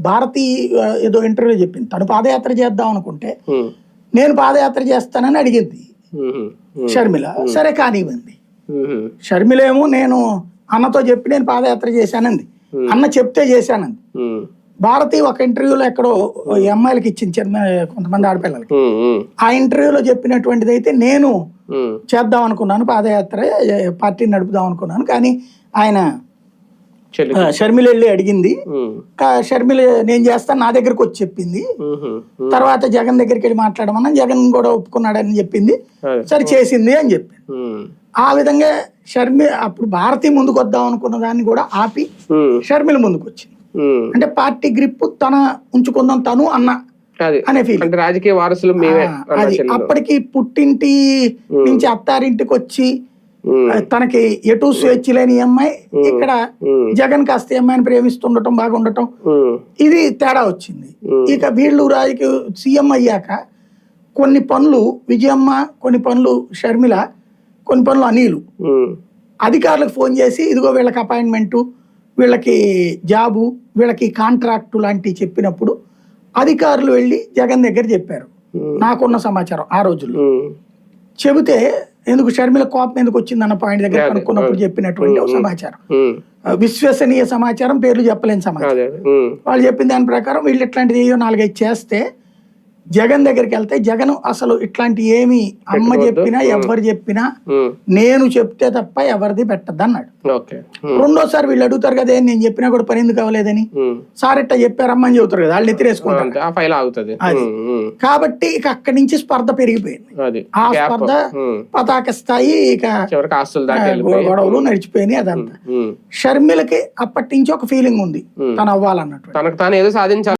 భారతి ఏదో ఇంటర్వ్యూలో చెప్పింది, తను పాదయాత్ర చేద్దాం అనుకుంటే నేను పాదయాత్ర చేస్తానని అడిగింది షర్మిల. సరే కానివ్వండి. షర్మిల ఏమో నేను అన్నతో చెప్పి నేను పాదయాత్ర చేశానంది, అన్న చెప్తే చేశానంది. భారతి ఒక ఇంటర్వ్యూలో ఎక్కడో అమ్మాయిలకి ఇచ్చింది, చిన్న కొంతమంది ఆడపిల్లలకి, ఆ ఇంటర్వ్యూలో చెప్పినటువంటిది అయితే నేను చేద్దాం అనుకున్నాను పాదయాత్ర, పార్టీని నడుపుదాం అనుకున్నాను, కానీ ఆయన షర్మిల వెళ్ళి అడిగింది, షర్మిల నేను చేస్తాను నా దగ్గరకు వచ్చి చెప్పింది, తర్వాత జగన్ దగ్గరికి వెళ్ళి మాట్లాడమన్నా జగన్ కూడా ఒప్పుకున్నాడని చెప్పింది, సరే చేసింది అని చెప్పింది. ఆ విధంగా షర్మిల అప్పుడు భారతి ముందుకు వద్దాం అనుకున్న దాన్ని కూడా ఆపి షర్మిల ముందుకు వచ్చింది. అంటే పార్టీ గ్రిప్ తన ఉంచుకుందాం తను అన్న అనే ఫీల్, రాజకీయ వారసులు అది. అప్పటికి పుట్టింటి నుంచి అత్తారింటికి వచ్చి తనకి ఎటు స్వేచ్ఛ లేని అమ్మాయి ఇక్కడ జగన్ కాస్త అమ్మాయిని ప్రేమిస్తుండటం బాగుండటం, ఇది తేడా వచ్చింది. ఇక వీళ్ళు రాజకీయ సీఎం అయ్యాక కొన్ని పనులు విజయమ్మ, కొన్ని పనులు షర్మిల, కొన్ని పనులు అనిలు అధికారులకు ఫోన్ చేసి ఇదిగో వీళ్ళకి అపాయింట్మెంటు, వీళ్ళకి జాబు, వీళ్ళకి కాంట్రాక్టు లాంటివి చెప్పినప్పుడు అధికారులు వెళ్ళి జగన్ దగ్గర చెప్పారు. నాకున్న సమాచారం ఆ రోజుల్లో చెబితే ఎందుకు షర్మిల కోపం ఎందుకు వచ్చింది అన్న పాయింట్ దగ్గర కనుక్కున్నప్పుడు చెప్పినటువంటి ఒక సమాచారం, విశ్వసనీయ సమాచారం, పేర్లు చెప్పలేని సమాచారం. వాళ్ళు చెప్పిన దాని ప్రకారం వీళ్ళు ఇట్లాంటిది ఏయో 4-5 చేస్తే జగన్ దగ్గరికి వెళ్తే జగన్ అసలు ఇట్లాంటి ఏమి అమ్మ చెప్పినా ఎవరు చెప్పినా నేను చెప్తే తప్ప ఎవరిది పెట్టద్దు అన్నాడు. రెండోసారి వీళ్ళు అడుగుతారు కదా నేను చెప్పినా కూడా పని ఎందుకు అవ్వలేదని, సార్ ఇట్లా చెప్పారమ్మా అని చెబుతారు కదా, వాళ్ళు ఎత్తిరేసుకుంటారు. కాబట్టి ఇక అక్కడి నుంచి స్పర్ధ పెరిగిపోయింది. ఆ స్పర్ధ పతాక స్థాయి, ఇక గొడవలు నడిచిపోయినాయి. అదంతా షర్మిలకి అప్పటి నుంచి ఒక ఫీలింగ్ ఉంది తను అవ్వాలన్నట్టు,